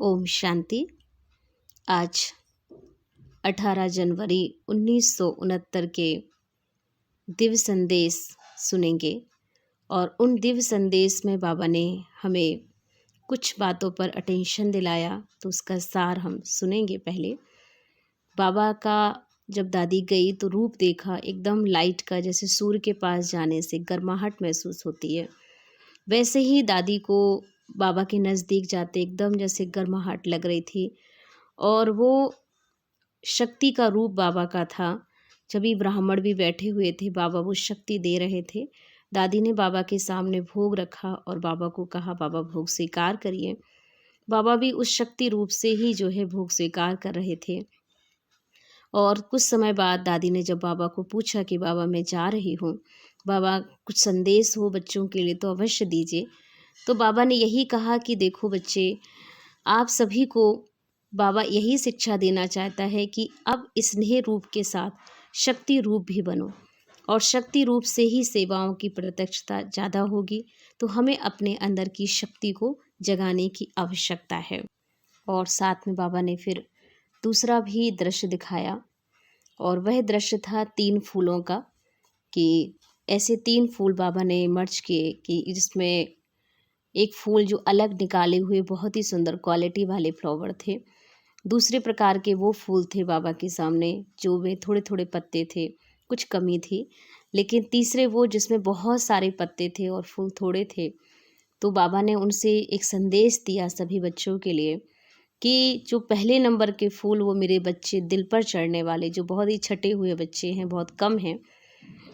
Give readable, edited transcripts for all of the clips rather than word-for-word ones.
ओम शांति। आज 18 जनवरी 1969 के दिव्य संदेश सुनेंगे और उन दिव्य संदेश में बाबा ने हमें कुछ बातों पर अटेंशन दिलाया, तो उसका सार हम सुनेंगे। पहले बाबा का जब दादी गई तो रूप देखा एकदम लाइट का, जैसे सूर्य के पास जाने से गर्माहट महसूस होती है, वैसे ही दादी को बाबा के नज़दीक जाते एकदम जैसे गर्माहट लग रही थी। और वो शक्ति का रूप बाबा का था। जब भी ब्राह्मण भी बैठे हुए थे, बाबा वो शक्ति दे रहे थे। दादी ने बाबा के सामने भोग रखा और बाबा को कहा, बाबा भोग स्वीकार करिए। बाबा भी उस शक्ति रूप से ही जो है भोग स्वीकार कर रहे थे। और कुछ समय बाद दादी ने जब बाबा को पूछा कि बाबा मैं जा रही हूँ, बाबा कुछ संदेश हो बच्चों के लिए तो अवश्य दीजिए। तो बाबा ने यही कहा कि देखो बच्चे, आप सभी को बाबा यही शिक्षा देना चाहता है कि अब स्नेह रूप के साथ शक्ति रूप भी बनो, और शक्ति रूप से ही सेवाओं की प्रत्यक्षता ज़्यादा होगी। तो हमें अपने अंदर की शक्ति को जगाने की आवश्यकता है। और साथ में बाबा ने फिर दूसरा भी दृश्य दिखाया, और वह दृश्य था 3 फूलों का, कि ऐसे 3 फूल बाबा ने मर्ज किए कि जिसमें एक फूल जो अलग निकाले हुए बहुत ही सुंदर क्वालिटी वाले फ्लावर थे। दूसरे प्रकार के वो फूल थे बाबा के सामने जो में थोड़े थोड़े पत्ते थे, कुछ कमी थी। लेकिन तीसरे वो जिसमें बहुत सारे पत्ते थे और फूल थोड़े थे। तो बाबा ने उनसे एक संदेश दिया सभी बच्चों के लिए कि जो पहले नंबर के फूल वो मेरे बच्चे दिल पर चढ़ने वाले, जो बहुत ही छटे हुए बच्चे हैं, बहुत कम हैं।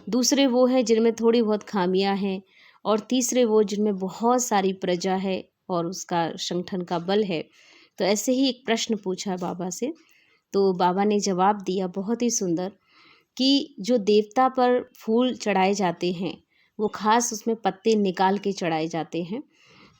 दूसरे वो हैं जिनमें थोड़ी बहुत खामियां हैं, और तीसरे वो जिनमें बहुत सारी प्रजा है और उसका संगठन का बल है। तो ऐसे ही एक प्रश्न पूछा बाबा से, तो बाबा ने जवाब दिया बहुत ही सुंदर कि जो देवता पर फूल चढ़ाए जाते हैं वो खास उसमें पत्ते निकाल के चढ़ाए जाते हैं।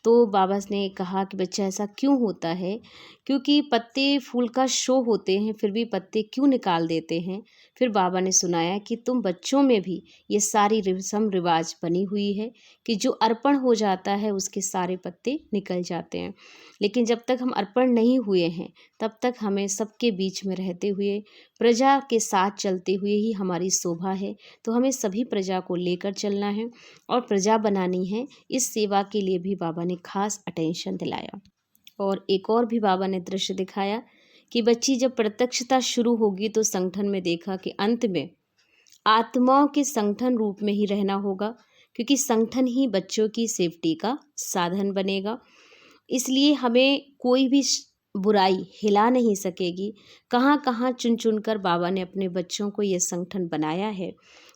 तो बाबा ने कहा कि बच्चा ऐसा क्यों होता है, क्योंकि पत्ते फूल का शो होते हैं, फिर भी पत्ते क्यों निकाल देते हैं। फिर बाबा ने सुनाया कि तुम बच्चों में भी ये सारी रस्म रिवाज बनी हुई है कि जो अर्पण हो जाता है उसके सारे पत्ते निकल जाते हैं। लेकिन जब तक हम अर्पण नहीं हुए हैं तब तक हमें सबके बीच में रहते हुए, प्रजा के साथ चलते हुए ही हमारी शोभा है। तो हमें सभी प्रजा को लेकर चलना है और प्रजा बनानी है। इस सेवा के लिए भी बाबा ने खास अटेंशन दिलाया। और एक और भी बाबा ने दृश्य दिखाया कि बच्ची जब प्रत्यक्षता शुरू होगी तो संगठन में देखा कि अंत में आत्माओं के संगठन रूप में ही रहना होगा, क्योंकि संगठन ही बच्चों की सेफ्टी का साधन बनेगा। इसलिए हमें कोई भी बुराई हिला नहीं सकेगी। कहाँ कहाँ चुन चुन कर बाबा ने अपने बच्चों को ये संगठन बनाया है।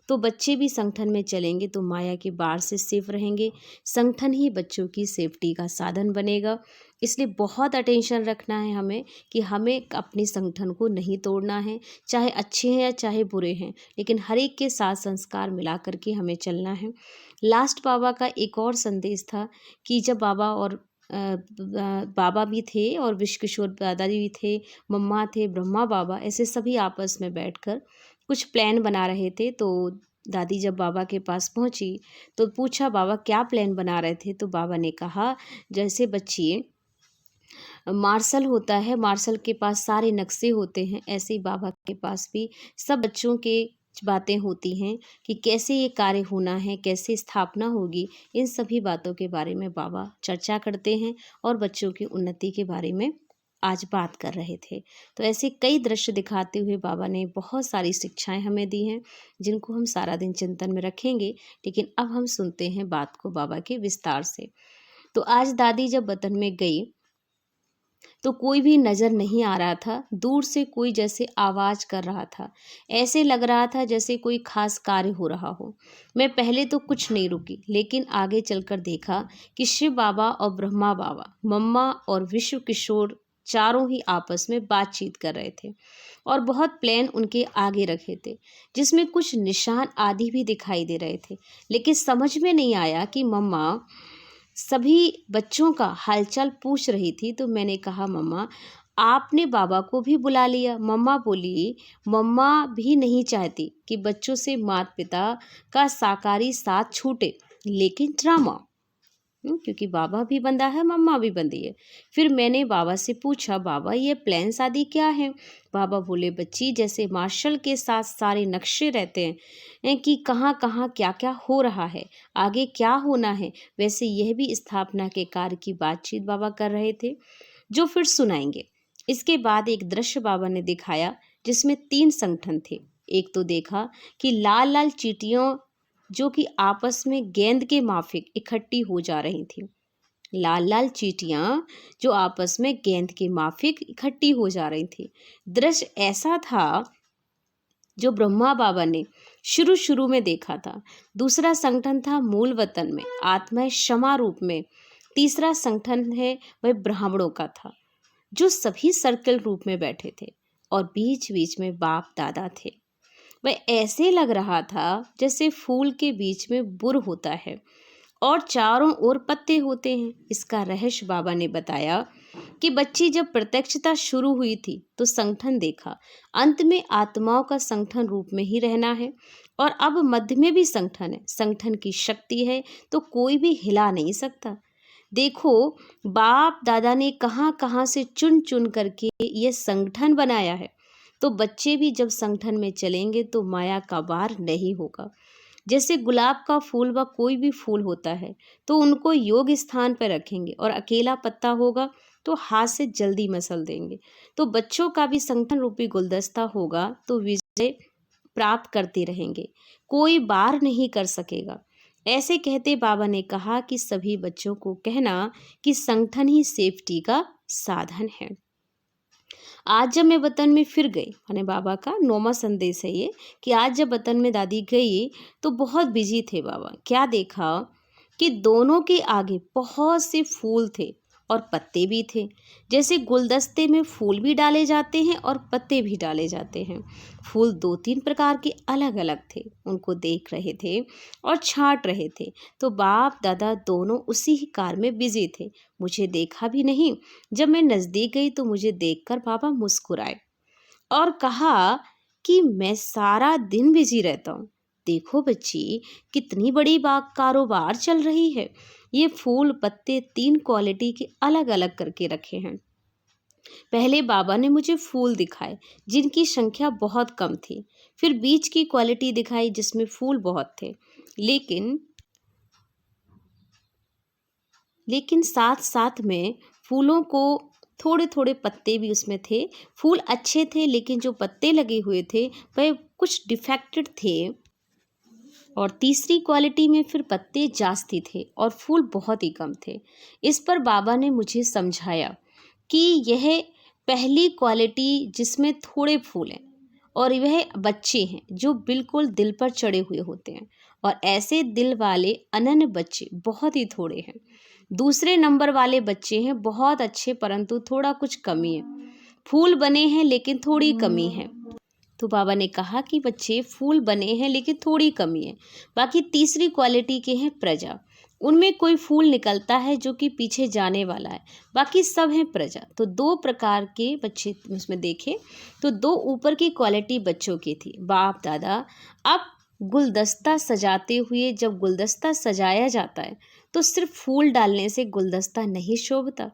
तो बच्चे भी संगठन में चलेंगे तो माया के बाढ़ से सेफ रहेंगे। संगठन ही बच्चों की सेफ्टी का साधन बनेगा। इसलिए बहुत अटेंशन रखना है हमें कि हमें अपने संगठन को नहीं तोड़ना है, चाहे अच्छे हैं या चाहे बुरे हैं, लेकिन हर एक के साथ संस्कार मिला करके हमें चलना है। लास्ट बाबा का एक और संदेश था कि जब बाबा और बाबा भी थे और विश्व किशोर दादाजी भी थे, मम्मा थे, ब्रह्मा बाबा, ऐसे सभी आपस में बैठकर कुछ प्लान बना रहे थे। तो दादी जब बाबा के पास पहुंची तो पूछा, बाबा क्या प्लान बना रहे थे। तो बाबा ने कहा, जैसे बच्चे मार्शल होता है, मार्शल के पास सारे नक्शे होते हैं, ऐसे ही बाबा के पास भी सब बच्चों के बातें होती हैं कि कैसे ये कार्य होना है, कैसे स्थापना होगी। इन सभी बातों के बारे में बाबा चर्चा करते हैं और बच्चों की उन्नति के बारे में आज बात कर रहे थे। तो ऐसे कई दृश्य दिखाते हुए बाबा ने बहुत सारी शिक्षाएं हमें दी हैं, जिनको हम सारा दिन चिंतन में रखेंगे। लेकिन अब हम सुनते हैं बात को बाबा के विस्तार से। तो आज दादी जब वतन में गई तो कोई भी नज़र नहीं आ रहा था। दूर से कोई जैसे आवाज़ कर रहा था, ऐसे लग रहा था जैसे कोई खास कार्य हो रहा हो। मैं पहले तो कुछ नहीं रुकी, लेकिन आगे चलकर देखा कि शिव बाबा और ब्रह्मा बाबा, मम्मा और विश्व किशोर चारों ही आपस में बातचीत कर रहे थे और बहुत प्लान उनके आगे रखे थे, जिसमें कुछ निशान आदि भी दिखाई दे रहे थे। लेकिन समझ में नहीं आया कि मम्मा सभी बच्चों का हालचाल पूछ रही थी। तो मैंने कहा, मम्मा आपने बाबा को भी बुला लिया। मम्मा बोली, मम्मा भी नहीं चाहती कि बच्चों से माता पिता का साकारी साथ छूटे, लेकिन ड्रामा क्योंकि बाबा भी बंधा है, मम्मा भी बंधी है। फिर मैंने बाबा से पूछा, बाबा ये प्लान्स आदि क्या है? बाबा बोले, बच्ची जैसे मार्शल के साथ सारे नक्शे रहते हैं कि कहाँ कहाँ क्या क्या हो रहा है, आगे क्या होना है, वैसे यह भी स्थापना के कार्य की बातचीत बाबा कर रहे थे, जो फिर सुनाएंगे। इसके बाद एक दृश्य बाबा ने दिखाया जिसमें 3 संगठन थे। एक तो देखा कि लाल लाल चींटियों जो कि आपस में गेंद के माफिक इकट्ठी हो जा रही थी। लाल लाल चींटियां जो आपस में गेंद के माफिक इकट्ठी हो जा रही थी। दृश्य ऐसा था जो ब्रह्मा बाबा ने शुरू शुरू में देखा था। दूसरा संगठन था मूल वतन में आत्माएं क्षमा रूप में। तीसरा संगठन है वह ब्राह्मणों का था, जो सभी सर्कल रूप में बैठे थे और बीच बीच में बाप दादा थे। वह ऐसे लग रहा था जैसे फूल के बीच में बुर होता है और चारों ओर पत्ते होते हैं। इसका रहस्य बाबा ने बताया कि बच्ची जब प्रत्यक्षता शुरू हुई थी तो संगठन देखा, अंत में आत्माओं का संगठन रूप में ही रहना है और अब मध्य में भी संगठन है। संगठन की शक्ति है तो कोई भी हिला नहीं सकता। देखो बाप दादा ने कहाँ कहाँ से चुन चुन करके ये संगठन बनाया है, तो बच्चे भी जब संगठन में चलेंगे तो माया का वार नहीं होगा। जैसे गुलाब का फूल व कोई भी फूल होता है तो उनको योग स्थान पर रखेंगे और अकेला पत्ता होगा तो हाथ से जल्दी मसल देंगे। तो बच्चों का भी संगठन रूपी गुलदस्ता होगा तो विजय प्राप्त करते रहेंगे, कोई बार नहीं कर सकेगा। ऐसे कहते बाबा ने कहा कि सभी बच्चों को कहना कि संगठन ही सेफ्टी का साधन है। आज जब मैं वतन में फिर गई, माने बाबा का 9वां संदेश है ये, कि आज जब वतन में दादी गई तो बहुत बिजी थे बाबा। क्या देखा कि दोनों के आगे बहुत से फूल थे और पत्ते भी थे। जैसे गुलदस्ते में फूल भी डाले जाते हैं और पत्ते भी डाले जाते हैं। फूल 2-3 प्रकार के अलग अलग थे। उनको देख रहे थे और छांट रहे थे। तो बाप दादा दोनों उसी ही कार में बिजी थे। मुझे देखा भी नहीं। जब मैं नज़दीक गई तो मुझे देखकर बाबा मुस्कुराए और कहा कि मैं सारा दिन बिजी रहता हूँ। देखो बच्ची, कितनी बड़ी बाग कारोबार चल रही है। ये फूल पत्ते 3 क्वालिटी के अलग अलग करके रखे हैं। पहले बाबा ने मुझे फूल दिखाए जिनकी संख्या बहुत कम थी। फिर बीच की क्वालिटी दिखाई जिसमें फूल बहुत थे, लेकिन साथ साथ में फूलों को थोड़े थोड़े पत्ते भी उसमें थे। फूल अच्छे थे लेकिन जो पत्ते लगे हुए थे वह कुछ डिफेक्टेड थे। और तीसरी क्वालिटी में फिर पत्ते जास्ती थे और फूल बहुत ही कम थे। इस पर बाबा ने मुझे समझाया कि यह पहली क्वालिटी जिसमें थोड़े फूल हैं और वह बच्चे हैं जो बिल्कुल दिल पर चढ़े हुए होते हैं, और ऐसे दिल वाले अनन्य बच्चे बहुत ही थोड़े हैं। दूसरे नंबर वाले बच्चे हैं बहुत अच्छे परंतु थोड़ा कुछ कमी है। फूल बने हैं लेकिन थोड़ी कमी है। तो बाबा ने कहा कि बच्चे फूल बने हैं लेकिन थोड़ी कमी है। बाकी तीसरी क्वालिटी के हैं प्रजा। उनमें कोई फूल निकलता है जो कि पीछे जाने वाला है, बाकी सब हैं प्रजा। तो 2 प्रकार के बच्चे उसमें देखे तो 2 ऊपर की क्वालिटी बच्चों की थी। बाप दादा अब गुलदस्ता सजाते हुए, जब गुलदस्ता सजाया जाता है तो सिर्फ फूल डालने से गुलदस्ता नहीं शोभता,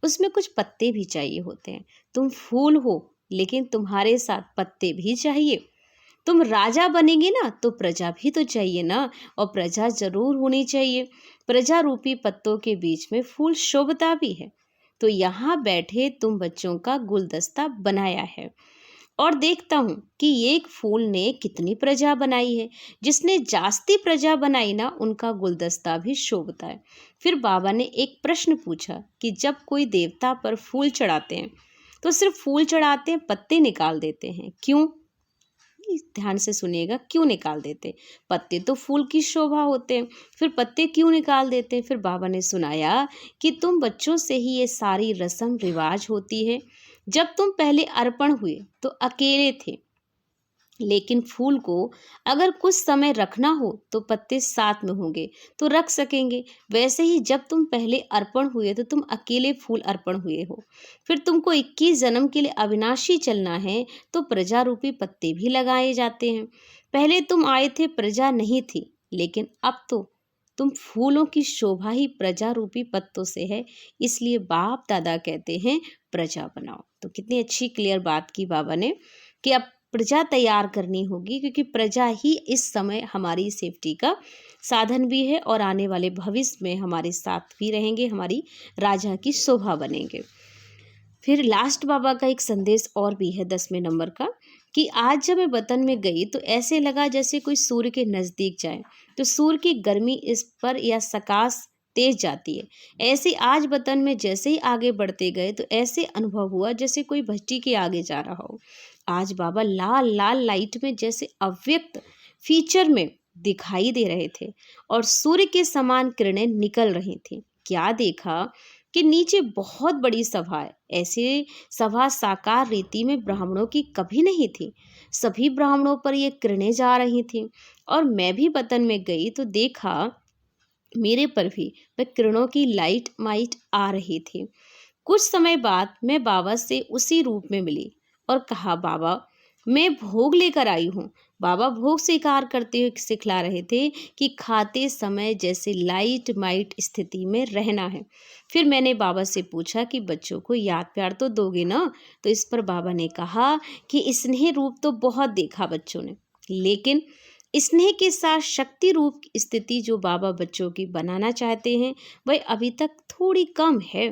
उसमें कुछ पत्ते भी चाहिए होते हैं। तुम फूल हो लेकिन तुम्हारे साथ पत्ते भी चाहिए। तुम राजा बनेंगे ना तो प्रजा भी तो चाहिए ना, और प्रजा जरूर होनी चाहिए। प्रजा रूपी पत्तों के बीच में फूल शोभता भी है। तो यहाँ बैठे तुम बच्चों का गुलदस्ता बनाया है और देखता हूँ कि एक फूल ने कितनी प्रजा बनाई है। जिसने जास्ती प्रजा बनाई ना उनका गुलदस्ता भी शोभता है। फिर बाबा ने एक प्रश्न पूछा कि जब कोई देवता पर फूल चढ़ाते हैं तो सिर्फ फूल चढ़ाते हैं, पत्ते निकाल देते हैं, क्यों? ध्यान से सुनिएगा, क्यों निकाल देते? पत्ते तो फूल की शोभा होते हैं, फिर पत्ते क्यों निकाल देते हैं? फिर बाबा ने सुनाया कि तुम बच्चों से ही ये सारी रस्म रिवाज होती है। जब तुम पहले अर्पण हुए तो अकेले थे, लेकिन फूल को अगर कुछ समय रखना हो तो पत्ते साथ में होंगे तो रख सकेंगे। वैसे ही जब तुम पहले अर्पण हुए तो तुम अकेले फूल अर्पण हुए हो। फिर तुमको 21 जन्म के लिए अविनाशी चलना है तो प्रजा रूपी पत्ते भी लगाए जाते हैं। पहले तुम आए थे, प्रजा नहीं थी, लेकिन अब तो तुम फूलों की शोभा ही प्रजा रूपी पत्तों से है, इसलिए बाप दादा कहते हैं प्रजा बनाओ। तो कितनी अच्छी क्लियर बात की बाबा ने कि अब प्रजा तैयार करनी होगी, क्योंकि प्रजा ही इस समय हमारी सेफ्टी का साधन भी है और आने वाले भविष्य में हमारे साथ भी रहेंगे, हमारी राजा की शोभा बनेंगे। फिर लास्ट बाबा का एक संदेश और भी है 10वें नंबर का कि आज जब मैं वतन में गई तो ऐसे लगा जैसे कोई सूर्य के नज़दीक जाए, तो सूर्य की गर्मी इस पर या सकाश तेज जाती है। ऐसे आज वतन में जैसे ही आगे बढ़ते गए तो ऐसे अनुभव हुआ जैसे कोई भट्टी के आगे जा रहा हो। आज बाबा लाल लाल लाइट में जैसे अव्यक्त फीचर में दिखाई दे रहे थे और सूर्य के समान किरणें निकल रही थी। क्या देखा कि नीचे बहुत बड़ी सभा है। ऐसे सभा साकार रीति में ब्राह्मणों की कभी नहीं थी। सभी ब्राह्मणों पर ये किरणें जा रही थी और मैं भी वतन में गई तो देखा मेरे पर भी वह किरणों की लाइट माइट आ रही थी। कुछ समय बाद मैं बाबा से उसी रूप में मिली और कहा, बाबा मैं भोग लेकर आई हूँ। बाबा भोग स्वीकार करते हुए सिखला रहे थे कि खाते समय जैसे लाइट माइट स्थिति में रहना है। फिर मैंने बाबा से पूछा कि बच्चों को याद प्यार तो दोगे ना? तो इस पर बाबा ने कहा कि स्नेह रूप तो बहुत देखा बच्चों ने, लेकिन स्नेह के साथ शक्ति रूप स्थिति जो बाबा बच्चों की बनाना चाहते हैं वह अभी तक थोड़ी कम है।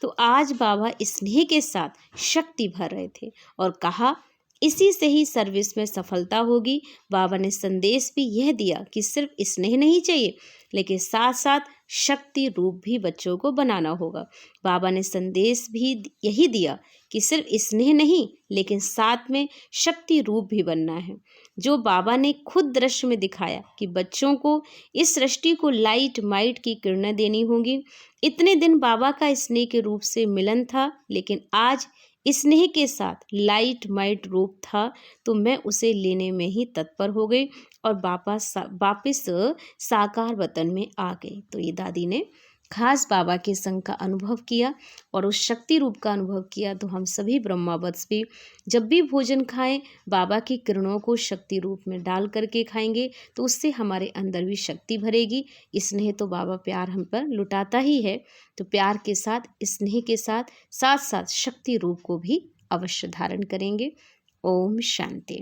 तो आज बाबा स्नेह के साथ शक्ति भर रहे थे और कहा इसी से ही सर्विस में सफलता होगी। बाबा ने संदेश भी यह दिया कि सिर्फ स्नेह नहीं चाहिए, लेकिन साथ साथ शक्ति रूप भी बच्चों को बनाना होगा। बाबा ने संदेश भी यही दिया कि सिर्फ स्नेह नहीं, लेकिन साथ में शक्ति रूप भी बनना है, जो बाबा ने खुद दृश्य में दिखाया कि बच्चों को इस सृष्टि को लाइट माइट की किरणें देनी होगी। इतने दिन बाबा का स्नेह के रूप से मिलन था, लेकिन आज स्नेह के साथ लाइट माइट रूप था, तो मैं उसे लेने में ही तत्पर हो गई और वापस साकार वतन में आ गई। तो ये दादी ने खास बाबा के संग का अनुभव किया और उस शक्ति रूप का अनुभव किया। तो हम सभी ब्रह्मावत्स भी जब भी भोजन खाएं, बाबा की किरणों को शक्ति रूप में डाल करके खाएंगे, तो उससे हमारे अंदर भी शक्ति भरेगी। स्नेह तो बाबा प्यार हम पर लुटाता ही है, तो प्यार के साथ स्नेह के साथ साथ साथ शक्ति रूप को भी अवश्य धारण करेंगे। ओम शांति।